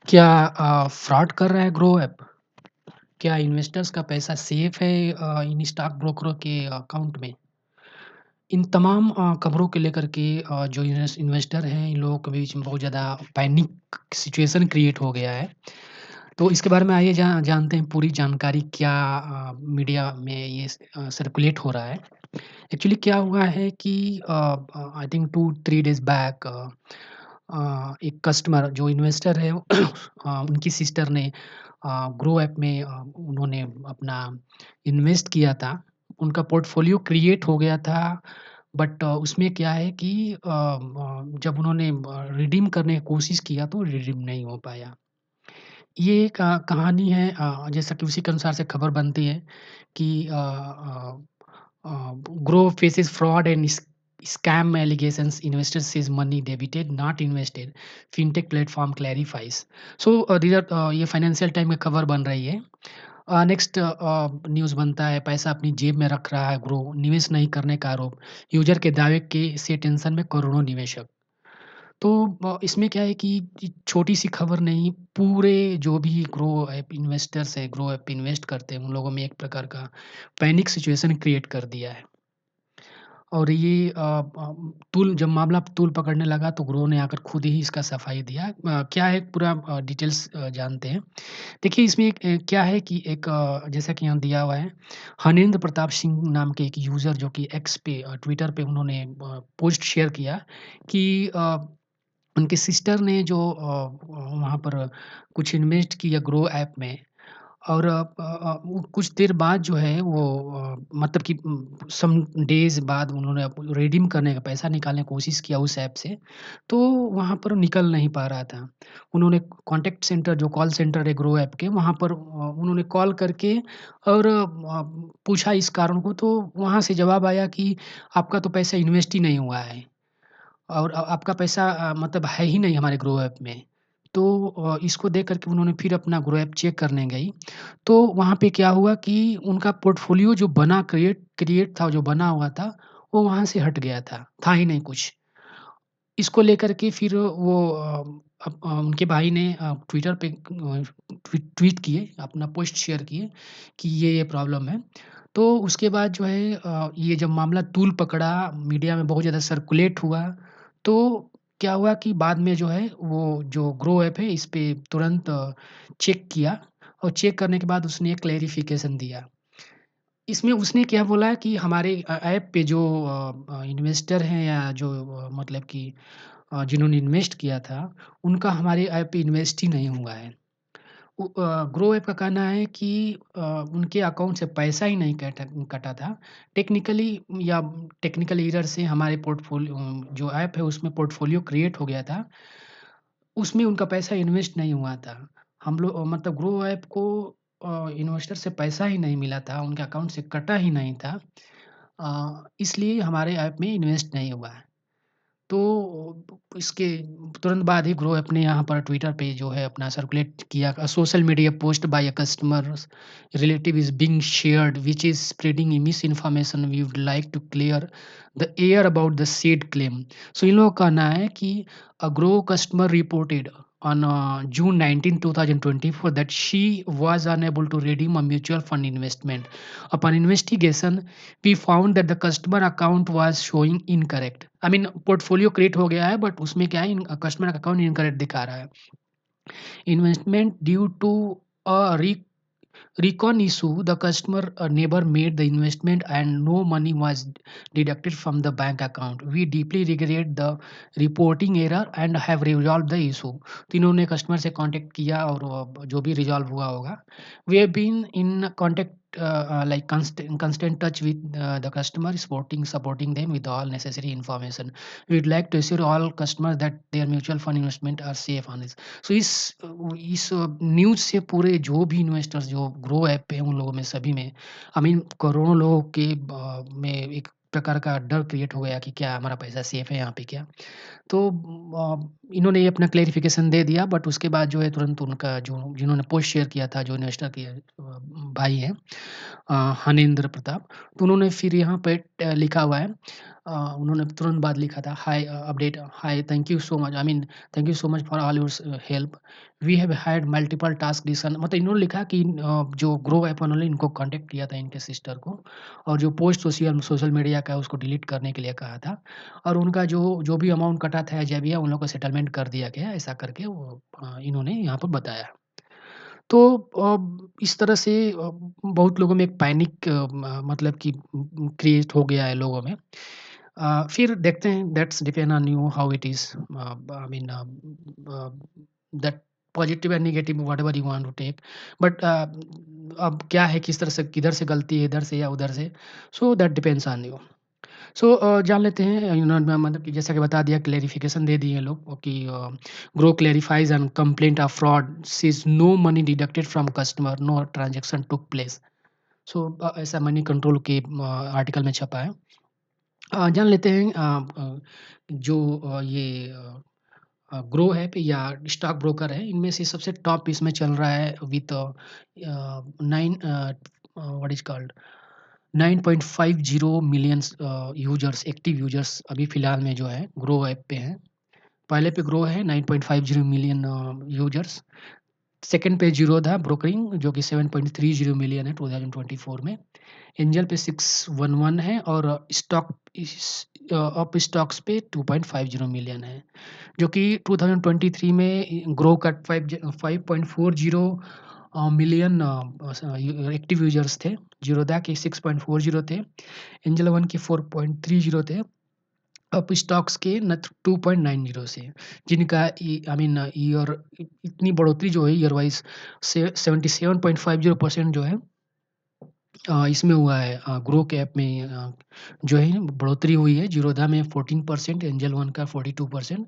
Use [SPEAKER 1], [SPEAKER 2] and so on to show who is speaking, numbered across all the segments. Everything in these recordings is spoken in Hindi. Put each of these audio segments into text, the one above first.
[SPEAKER 1] क्या फ्रॉड कर रहा है ग्रो ऐप? क्या इन्वेस्टर्स का पैसा सेफ है इन स्टॉक ब्रोकरों के अकाउंट में? इन तमाम खबरों को लेकर के जो इन्वेस्टर हैं, इन लोगों के बीच में बहुत ज़्यादा पैनिक सिचुएशन क्रिएट हो गया है। तो इसके बारे में आइए जानते हैं पूरी जानकारी क्या मीडिया में ये सर्कुलेट हो रहा है। एक्चुअली क्या हुआ है कि आई थिंक 2-3 डेज़ बैक एक कस्टमर जो इन्वेस्टर है उनकी सिस्टर ने ग्रो ऐप में उन्होंने अपना इन्वेस्ट किया था। उनका पोर्टफोलियो क्रिएट हो गया था बट उसमें क्या है कि जब उन्होंने रिडीम करने की कोशिश किया तो रिडीम नहीं हो पाया। ये एक कहानी है जैसा कि उसी के अनुसार से खबर बनती है कि grow faces fraud and scam allegations investors says money debited not invested fintech platform clarifies so these are ये फाइनेंशियल टाइम में खबर बन रही है नेक्स्ट न्यूज़ बनता है पैसा अपनी जेब में रख रहा है ग्रो निवेश नहीं करने का आरोप यूजर के दावे के से टेंशन में करोड़ों निवेशक तो इसमें क्या है कि छोटी-सी खबर नहीं, पूरे जो भी ग्रो ऐप इन्वेस्टर्स हैं, ग्रो ऐप पे इन्वेस्ट करते हैं, उन लोगों में एक प्रकार का पैनिक सिचुएशन क्रिएट कर दिया है। और ये तूल जब मामला तूल पकड़ने लगा तो ग्रो ने आकर खुद ही इसका सफाई दिया। क्या है पूरा डिटेल्स जानते हैं। देखिए इसमें एक क्या है कि एक जैसा कि यहाँ दिया हुआ है, हनेंद्र प्रताप सिंह नाम के एक यूज़र जो कि एक्स पे ट्विटर पे उन्होंने पोस्ट शेयर किया कि उनके सिस्टर ने जो वहाँ पर कुछ इन्वेस्ट किया ग्रो ऐप में और वो कुछ देर बाद जो है वो मतलब कि सम डेज़ बाद उन्होंने रिडीम करने का पैसा निकालने की कोशिश किया उस ऐप से, तो वहाँ पर निकल नहीं पा रहा था। उन्होंने कॉन्टैक्ट सेंटर जो कॉल सेंटर है ग्रो ऐप के वहाँ पर उन्होंने कॉल करके और पूछा इस कारण को तो वहाँ से जवाब आया कि आपका तो पैसा इन्वेस्ट ही नहीं हुआ है। और आपका पैसा मतलब है ही नहीं हमारे ग्रो ऐप में। तो इसको देख कर के उन्होंने फिर अपना ग्रो ऐप चेक करने गई। तो वहाँ पे क्या हुआ कि उनका पोर्टफ़ोलियो जो बना क्रिएट क्रिएट था, जो बना हुआ था, वो वहाँ से हट गया था ही नहीं कुछ। इसको लेकर के फिर वो उनके भाई ने ट्विटर पे ट्वीट किए, अपना पोस्ट शेयर किए कि ये प्रॉब्लम है। तो उसके बाद जो है ये जब मामला तूल पकड़ा, मीडिया में बहुत ज़्यादा सर्कुलेट हुआ, तो क्या हुआ कि बाद में जो है वो जो ग्रो ऐप है इस पे तुरंत चेक किया और चेक करने के बाद उसने एक क्लैरिफ़िकेशन दिया। इसमें उसने क्या बोला कि हमारे ऐप पे जो इन्वेस्टर हैं या जो मतलब कि जिन्होंने इन्वेस्ट किया था, उनका हमारे ऐप पे इन्वेस्ट ही नहीं हुआ है। ग्रो ऐप का कहना है कि उनके अकाउंट से पैसा ही नहीं कटा कटा था। टेक्निकली या टेक्निकल एरर से हमारे जो ऐप है उसमें पोर्टफोलियो क्रिएट हो गया था। उसमें उनका पैसा इन्वेस्ट नहीं हुआ था। हम लोग मतलब ग्रो ऐप को इन्वेस्टर से पैसा ही नहीं मिला था, उनके अकाउंट से कटा ही नहीं था। इसलिए हमारे ऐप में इन्वेस्ट नहीं हुआ है। तो इसके तुरंत बाद ही ग्रो ऐप ने यहाँ पर ट्विटर पे जो है अपना सर्कुलेट किया social media post by a customers relative is being shared which is spreading mis information we would like to clear the air about the said claim. So इन लोगों का कहना है कि a Groww customer reported on June 19, 2024 that she was unable to redeem a mutual fund investment. Upon investigation, we found that the customer account was showing incorrect. I mean portfolio create हो गया है बट उसमें क्या है कस्टमर अकाउंट इनकरेक्ट दिखा रहा है। Investment due to a recon issue, the customer never made the investment and no money was deducted from the bank account. We deeply regret the reporting error and have resolved the issue. तो इन्होंने कस्टमर से कांटेक्ट किया और जो भी रिजॉल्व हुआ होगा we have been in contact like constant touch with the customer supporting them with all necessary information. We'd like to assure all customers that their mutual fund investment are safe on this. सो इस न्यूज़ से पूरे जो भी इन्वेस्टर्स जो ग्रो ऐप पे हैं उन लोगों में सभी में आई मीन करोड़ों लोगों के में एक प्रकार का डर क्रिएट हो गया कि क्या हमारा पैसा सेफ है यहाँ पे क्या? तो इन्होंने ये अपना क्लैरिफ़िकेशन दे दिया बट उसके बाद जो है तुरंत उनका जो जिन्होंने पोस्ट शेयर किया था जो इन्वेस्टर के भाई हैं हनेंद्र प्रताप, तो उन्होंने फिर यहाँ पे लिखा हुआ है उन्होंने तुरंत बाद लिखा था, hi update, hi thank you so much, I mean thank you so much for all your help, we have had multiple task डिसन, मतलब इन्होंने लिखा कि जो ग्रो ऐप उन्होंने इनको कांटेक्ट किया था इनके सिस्टर को, और जो पोस्ट सोशल सोशल मीडिया का है उसको डिलीट करने के लिए कहा था, और उनका जो जो भी अमाउंट कटा था या भी है उन लोगों को सेटलमेंट कर दिया गया, ऐसा करके वो इन्होंने यहाँ पर बताया। तो इस तरह से बहुत लोगों में एक पैनिक मतलब कि क्रिएट हो गया है लोगों में। फिर देखते हैं, that's depend on you how it is, I mean that positive and negative whatever you want to take, but अब क्या है, किस तरह से, किधर से गलती है, इधर से या उधर से, so that depends on you. So जान लेते हैं, इन्होंने मतलब कि जैसा कि बता दिया, क्लेरिफिकेशन दे दिए लोग कि Groww clarifies and complaint of fraud, says no money deducted from customer, no transaction took place. So ऐसा मनी कंट्रोल के आर्टिकल में छपा है। जान लेते हैं जो ये ग्रो है पे या स्टॉक ब्रोकर है, इनमें से सबसे टॉप इसमें चल रहा है with 9 what is called 9.50 millions users, active users अभी फ़िलहाल में जो है ग्रो ऐप पे हैं। पहले पे ग्रो है 9.50 मिलियन यूज़र्स, सेकंड पे ज़ीरो था ब्रोकरिंग जो कि 7.30 मिलियन है 2024 में। एंजल पे 611 है, और स्टॉक अप स्टॉक्स पे 2.50 मिलियन है, जो कि 2023 में ग्रो का 5.40 मिलियन एक्टिव यूज़र्स थे। ज़ीरोधा के 6.40 थे, एंजल वन के 4.30 थे, अप स्टॉक्स के न 2.90 से, जिनका आई मीन ईयर इतनी बढ़ोतरी जो है ईयर वाइज़ से 77.50% जो है इसमें हुआ है, ग्रो के ऐप में जो है बढ़ोतरी हुई है। ज़ीरोधा में 14%, एंजल वन का 42%,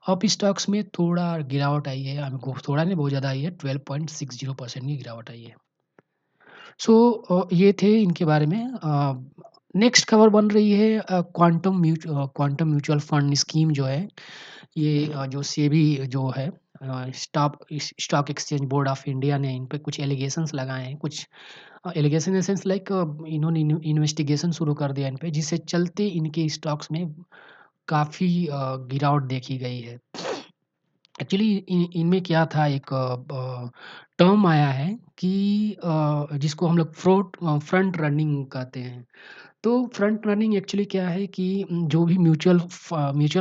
[SPEAKER 1] अप स्टॉक्स में थोड़ा गिरावट आई है, हमको थोड़ा नहीं बहुत ज़्यादा आई है, 12.60% की गिरावट आई है। सो ये थे इनके बारे में। नेक्स्ट खबर बन रही है क्वांटम म्यूचुअल फंड स्कीम जो है, ये जो सेबी जो है, stock exchange board of India ने इन पे कुछ एलिगेशंस लगाए हैं, कुछ allegation in the sense like इन्होंने इन्वेस्टिगेशन शुरू कर दिया इन पे, जिससे चलते इनके स्टॉक्स में काफ़ी गिरावट देखी गई है। एक्चुअली इनमें क्या था, एक टर्म आया है कि जिसको हम लोग फ्रंट रनिंग कहते हैं। तो फ्रंट रनिंग एक्चुअली क्या है कि जो भी म्यूचुअल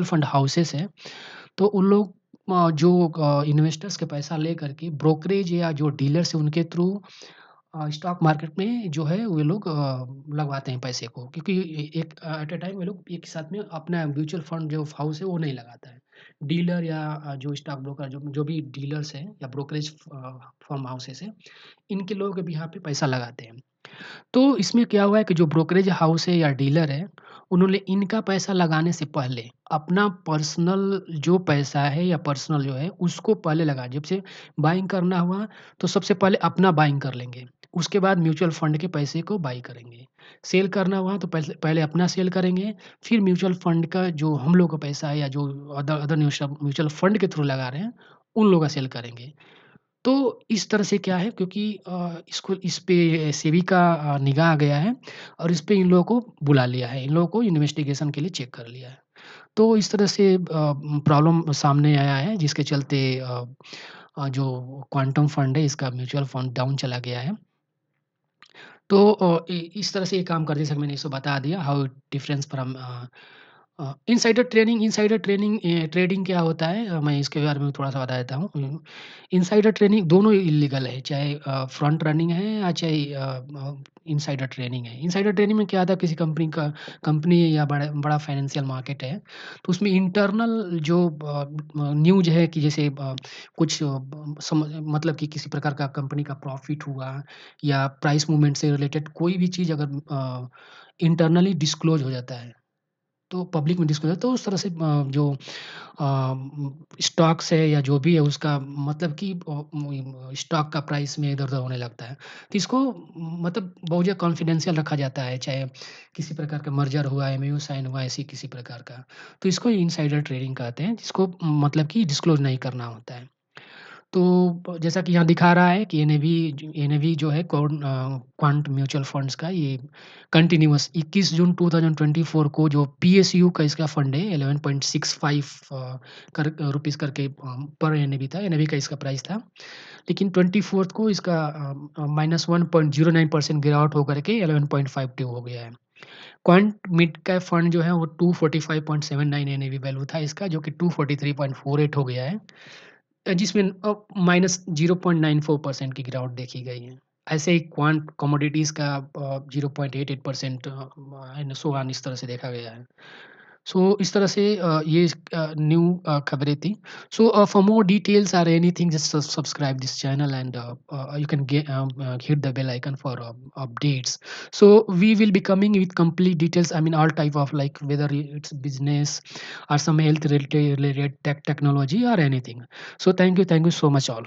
[SPEAKER 1] फंड हाउसेस हैं, तो उन लोग जो इन्वेस्टर्स के पैसा लेकर के ब्रोकरेज या जो डीलर्स हैं उनके थ्रू स्टॉक मार्केट में जो है वो लोग लगवाते हैं पैसे को, क्योंकि एक एट अ टाइम वो लोग एक साथ में अपना म्यूचुअल फंड जो हाउस है वो नहीं लगाता है। डीलर या जो स्टॉक ब्रोकर जो जो भी डीलर्स हैं या ब्रोकरेज फर्म हाउसेस हैं, इनके लोग अभी यहाँ पे पैसा लगाते हैं। तो इसमें क्या हुआ है कि जो ब्रोकरेज हाउस है या डीलर है, उन्होंने इनका पैसा लगाने से पहले अपना पर्सनल जो पैसा है या पर्सनल जो है उसको पहले लगा, जब से बाइंग करना हुआ तो सबसे पहले अपना बाइंग कर लेंगे। उसके बाद म्यूचुअल फंड के पैसे को बाय करेंगे। सेल करना हुआ तो पहले पहले अपना सेल करेंगे, फिर म्यूचुअल फंड का जो हम लोग का पैसा है या जो अदर अदर म्यूचुअल फंड के थ्रू लगा रहे हैं, उन लोग का सेल करेंगे। तो इस तरह से क्या है, क्योंकि इसको इस पे सेबी का निगाह गया है, और इस पे इन लोगों को बुला लिया है, इन लोगों को इन्वेस्टिगेशन के लिए चेक कर लिया है। तो इस तरह से प्रॉब्लम सामने आया है, जिसके चलते जो क्वांटम फंड है इसका म्यूचुअल फंड डाउन चला गया है। तो इस तरह से ये काम करते हैं, जैसा कि मैंने इसको बता दिया how difference from insider training trading क्या होता है, मैं इसके बारे में थोड़ा-सा बता देता हूँ। इनसाइडर ट्रेनिंग दोनों इल्लीगल है, चाहे फ्रंट रनिंग है या चाहे इनसाइडर ट्रेनिंग है। इनसाइडर ट्रेनिंग में क्या होता है, किसी कंपनी या बड़ा फाइनेंशियल मार्केट है, तो उसमें इंटरनल जो न्यूज़ है कि जैसे कुछ मतलब कि किसी प्रकार का कंपनी का प्रॉफ़िट हुआ या प्राइस मूवमेंट से रिलेटेड कोई भी चीज़ अगर इंटरनली डिस्क्लोज़ हो जाता है, तो पब्लिक में डिस्क्लोज़, तो उस तरह से जो स्टॉक्स है या जो भी है उसका मतलब कि स्टॉक का प्राइस में इधर-उधर होने लगता है। तो इसको मतलब बहुत ज़्यादा कॉन्फिडेंशियल रखा जाता है, चाहे किसी प्रकार का मर्जर हुआ, एमओयू साइन हुआ, ऐसी किसी प्रकार का। तो इसको इनसाइडर ट्रेडिंग कहते हैं, जिसको मतलब कि डिस्क्लोज़ नहीं करना होता है। तो जैसा कि यहाँ दिखा रहा है कि एनएवी जो है क्वांट म्यूचुअल फंड्स का ये कंटिन्यूअस 21 जून 2024 को जो पीएसयू का इसका फंड है 11.65 रुपीस करके पर एनएवी था, एनएवी का इसका प्राइस था। लेकिन 24th को इसका -1.09% गिरावट होकर के 11.52 हो गया है। क्वांट मिड कैप फंड जो है वो 245.79 एनएवी वैल्यू था इसका, जो कि 243.48 हो गया है। जिसमें -0.94% की गिरावट देखी गई है। ऐसे ही क्वांट कमोडिटीज़ का 0.88% एंड सो ऑन इस तरह से देखा गया है। सो इस तरह से ये न्यू खबरें थी। सो फॉर मोर डिटेल्स और anything just subscribe this channel and you can hit the bell icon for updates. So we will be coming with complete details. I mean, all type of like whether it's business or some health related tech technology or anything. So thank you so much all.